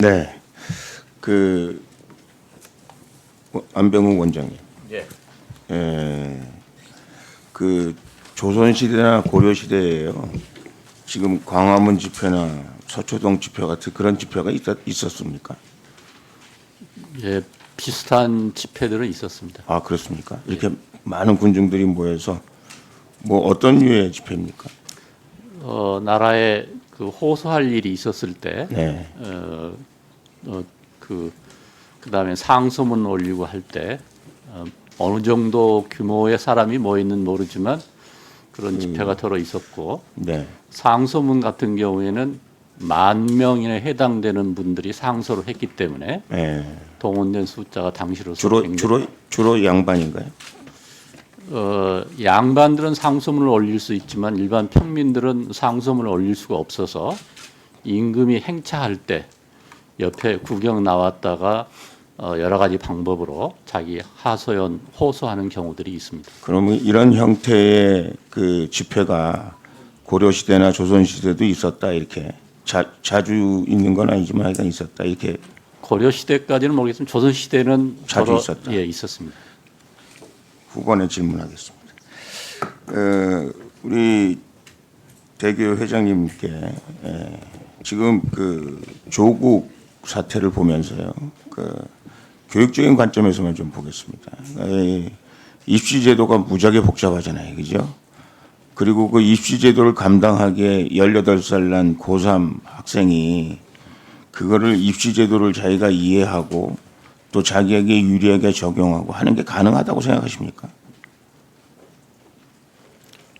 네, 그 안병우 원장님, 예. 그 조선 시대나 고려 시대에요. 지금 광화문 집회나 서초동 집회 같은 그런 집회가 있었습니까? 예, 비슷한 집회들은 있었습니다. 아, 그렇습니까? 이렇게 많은 군중들이 모여서 뭐 어떤 류의 집회입니까? 나라에 그 호소할 일이 있었을 때, 네, 그다음에 상소문 올리고 할 때 어느 정도 규모의 사람이 모이는 모르지만 그런 집회가 더러 있었고, 네, 상소문 같은 경우에는 10,000명에 해당되는 분들이 상소를 했기 때문에 네. 동원된 숫자가 당시로서 굉장히 주로 양반인가요? 양반들은 상소문을 올릴 수 있지만 일반 평민들은 상소문을 올릴 수가 없어서 임금이 행차할 때 옆에 구경 나왔다가 여러 가지 방법으로 자기 하소연 호소하는 경우들이 있습니다. 그러면 이런 형태의 그 집회가 고려 시대나 조선 시대도 있었다 이렇게 자주 있는 건 아니지만 하여간 있었다 이렇게. 고려 시대까지는 모르겠지만 조선 시대는 자주 있었다. 예, 있었습니다. 후반에 질문하겠습니다. 우리 대교 회장님께 지금 그 조국 사태를 보면서요, 그 교육적인 관점에서만 좀 보겠습니다. 입시 제도가 무지하게 복잡하잖아요, 그죠? 그리고 그 입시 제도를 감당하기에 18살 난 고3 학생이 그거를 입시 제도를 자기가 이해하고 또 자기에게 유리하게 적용하고 하는 게 가능하다고 생각하십니까?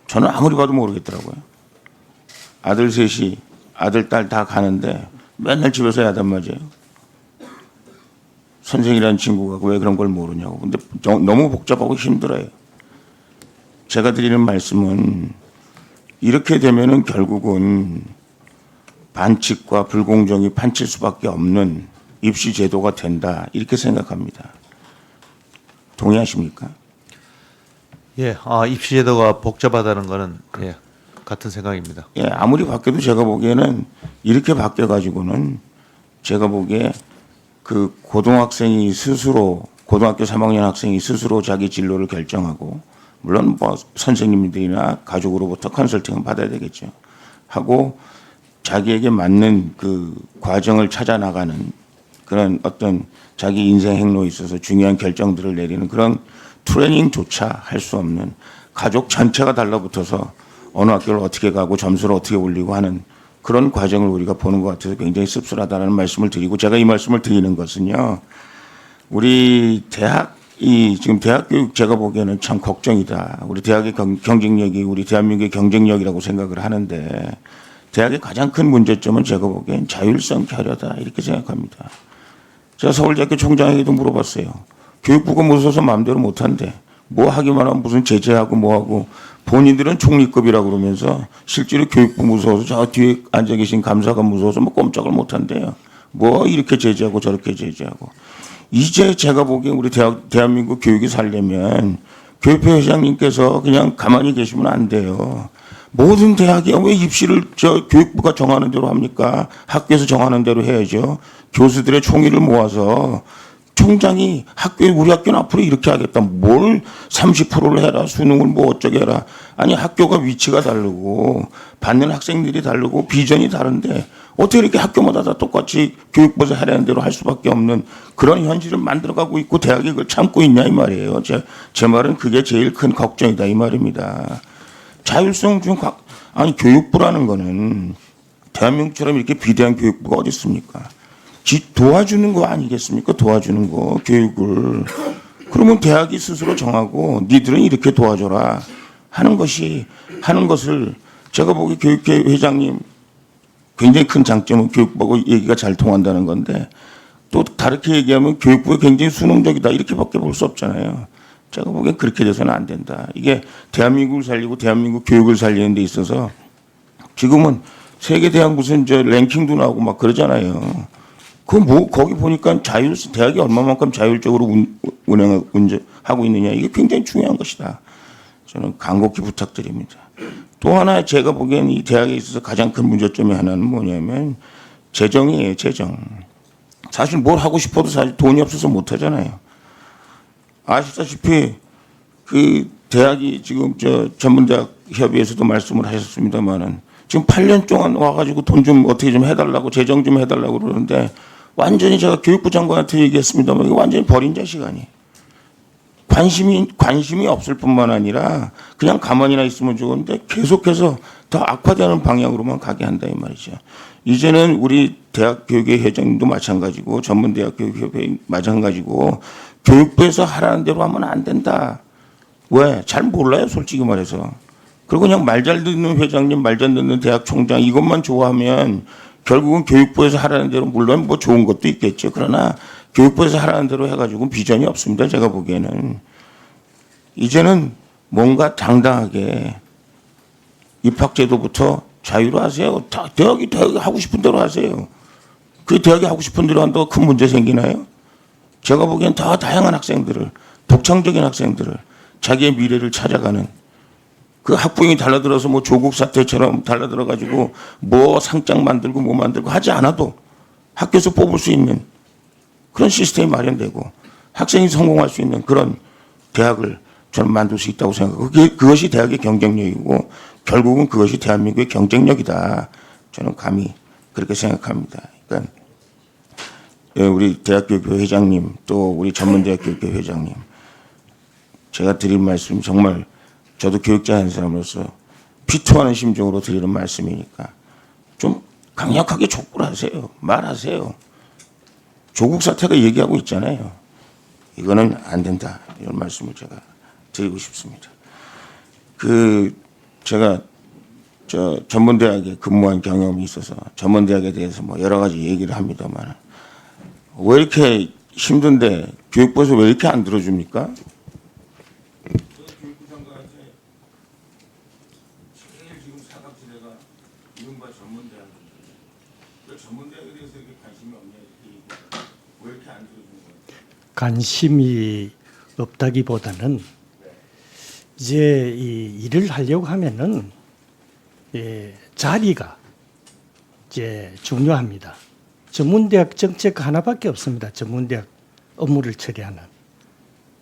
저는 아무리 봐도 모르겠더라고요. 아들 셋이 아들 딸 다 가는데 맨날 집에서 야단 맞아요. 선생이라는 친구가 왜 그런 걸 모르냐고. 근데 너무 복잡하고 힘들어요. 제가 드리는 말씀은 이렇게 되면은 결국은 반칙과 불공정이 판칠 수밖에 없는 입시 제도가 된다 이렇게 생각합니다. 동의하십니까? 예, 입시 제도가 복잡하다는 거는 예, 같은 생각입니다. 예, 아무리 바뀌어도 제가 보기에는 이렇게 바뀌어 가지고는 제가 보기에 그 고등학생이 스스로 고등학교 3학년 학생이 스스로 자기 진로를 결정하고 물론 뭐 선생님들이나 가족으로부터 컨설팅은 받아야 되겠죠. 하고 자기에게 맞는 그 과정을 찾아 나가는 그런 어떤 자기 인생 행로에 있어서 중요한 결정들을 내리는 그런 트레이닝조차 할 수 없는 가족 전체가 달라붙어서 어느 학교를 어떻게 가고 점수를 어떻게 올리고 하는 그런 과정을 우리가 보는 것 같아서 굉장히 씁쓸하다는 말씀을 드리고, 제가 이 말씀을 드리는 것은요, 우리 대학이 지금 대학 교육 제가 보기에는 참 걱정이다. 우리 대학의 경쟁력이 우리 대한민국의 경쟁력이라고 생각을 하는데 대학의 가장 큰 문제점은 제가 보기엔 자율성 결여다 이렇게 생각합니다. 제가 서울대학교 총장에게도 물어봤어요. 교육부가 무서워서 마음대로 못한대. 뭐 하기만 하면 무슨 제재하고 뭐하고 본인들은 총리급이라고 그러면서 실제로 교육부 무서워서 저 뒤에 앉아 계신 감사관 무서워서 뭐 꼼짝을 못한대요. 뭐 이렇게 제재하고 저렇게 제재하고. 이제 제가 보기엔 우리 대한민국 교육이 살려면 교육부 회장님께서 그냥 가만히 계시면 안 돼요. 모든 대학이 왜 입시를 교육부가 정하는 대로 합니까? 학교에서 정하는 대로 해야죠. 교수들의 총의를 모아서 총장이 우리 학교는 앞으로 이렇게 하겠다. 뭘 30%를 해라. 수능을 뭐 어쩌게 해라. 아니 학교가 위치가 다르고 받는 학생들이 다르고 비전이 다른데 어떻게 이렇게 학교마다 다 똑같이 교육부에서 하라는 대로 할 수밖에 없는 그런 현실을 만들어가고 있고 대학이 그걸 참고 있냐 이 말이에요. 제 말은 그게 제일 큰 걱정이다 이 말입니다. 자율성 중 아니 교육부라는 거는 대한민국처럼 이렇게 비대한 교육부가 어디 있습니까? 도와주는 거 아니겠습니까? 도와주는 거 교육을. 그러면 대학이 스스로 정하고 니들은 이렇게 도와줘라 하는 것을 제가 보기 교육회 회장님 굉장히 큰 장점은 교육부하고 얘기가 잘 통한다는 건데 또 다르게 얘기하면 교육부가 굉장히 수능적이다 이렇게밖에 볼 수 없잖아요. 제가 보기엔 그렇게 돼서는 안 된다. 이게 대한민국을 살리고 대한민국 교육을 살리는 데 있어서 지금은 세계 대학 무슨 랭킹도 나오고 막 그러잖아요. 거기 보니까 대학이 얼마만큼 자율적으로 운영하고 있느냐 이게 굉장히 중요한 것이다. 저는 간곡히 부탁드립니다. 또 하나 제가 보기엔 이 대학에 있어서 가장 큰 문제점이 하나는 뭐냐면 재정이에요, 재정. 사실 뭘 하고 싶어도 사실 돈이 없어서 못 하잖아요. 아시다시피 그 대학이 지금 저 전문대학 협의회에서도 말씀을 하셨습니다만은 지금 8년 동안 와가지고 돈 좀 어떻게 좀 해달라고 재정 좀 해달라고 그러는데 완전히 제가 교육부 장관한테 얘기했습니다만 이거 완전히 버린 자식 아니에요. 관심이 없을 뿐만 아니라 그냥 가만히나 있으면 좋은데 계속해서 더 악화되는 방향으로만 가게 한다 이 말이죠. 이제는 우리 대학교육회 회장님도 마찬가지고 전문대학 교육협회 마찬가지고 교육부에서 하라는 대로 하면 안 된다. 왜? 잘 몰라요 솔직히 말해서. 그리고 그냥 말 잘 듣는 회장님, 말 잘 듣는 대학 총장 이것만 좋아하면 결국은 교육부에서 하라는 대로 물론 뭐 좋은 것도 있겠죠. 그러나 교육부에서 하라는 대로 해가지고 비전이 없습니다. 제가 보기에는. 이제는 뭔가 당당하게 입학제도부터 자유로 하세요. 다 대학이 하고 싶은 대로 하세요. 그 대학이 하고 싶은 대로 한다고 큰 문제 생기나요? 제가 보기엔 더 다양한 학생들을, 독창적인 학생들을 자기의 미래를 찾아가는 그 학부형이 달라들어서 뭐 조국 사태처럼 달라들어가지고 뭐 상장 만들고 뭐 만들고 하지 않아도 학교에서 뽑을 수 있는 그런 시스템이 마련되고 학생이 성공할 수 있는 그런 대학을 저는 만들 수 있다고 생각하고 그것이 대학의 경쟁력이고 결국은 그것이 대한민국의 경쟁력이다. 저는 감히 그렇게 생각합니다. 그러니까 우리 대학교육회 회장님 또 우리 전문대학교육회 회장님 제가 드릴 말씀 정말 저도 교육자 한 사람으로서 피투하는 심정으로 드리는 말씀이니까 좀 강력하게 촉구를 하세요. 말하세요. 조국 사태가 얘기하고 있잖아요. 이거는 안 된다. 이런 말씀을 제가 드리고 싶습니다. 제가 저 전문대학에 근무한 경험이 있어서 전문대학에 대해서 뭐 여러 가지 얘기를 합니다만 왜 이렇게 힘든데 교육부에서 왜 이렇게 안 들어줍니까? 교육부 장관한테 제일 지금 사각지대가 이른바 전문대학인데 왜 전문대학에 대해서 이렇게 관심이 없냐 이렇게 얘기하고 왜 이렇게 안 들어주는 거예요? 관심이 없다기보다는 이제 이 일을 하려고 하면은 자리가 이제 중요합니다. 전문대학 정책 하나밖에 없습니다. 전문대학 업무를 처리하는.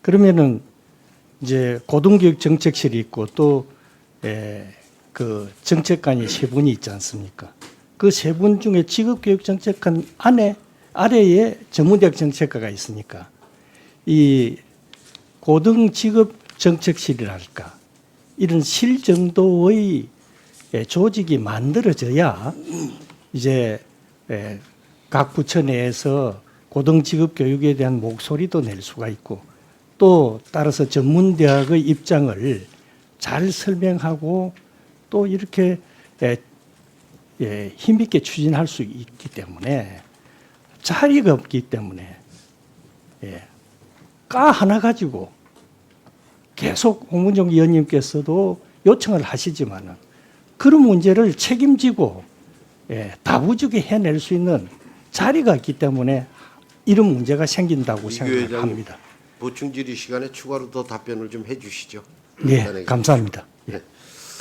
그러면은 이제 고등교육 정책실이 있고 또 그 정책관이 세 분이 있지 않습니까? 그 세 분 중에 직업교육 정책관 아래에 전문대학 정책과가 있으니까 이 고등 직업 정책실이랄까 이런 실 정도의 조직이 만들어져야 이제 각 부처 내에서 고등 직업 교육에 대한 목소리도 낼 수가 있고 또 따라서 전문대학의 입장을 잘 설명하고 또 이렇게 힘있게 추진할 수 있기 때문에 자리가 없기 때문에 까 하나 가지고 계속 홍문종 위원님께서도 요청을 하시지만은 그런 문제를 책임지고 다부지게 해낼 수 있는 자리가 있기 때문에 이런 문제가 생긴다고 생각합니다. 보충 질의 시간에 추가로 더 답변을 좀 해주시죠. 네, 감사합니다. 네.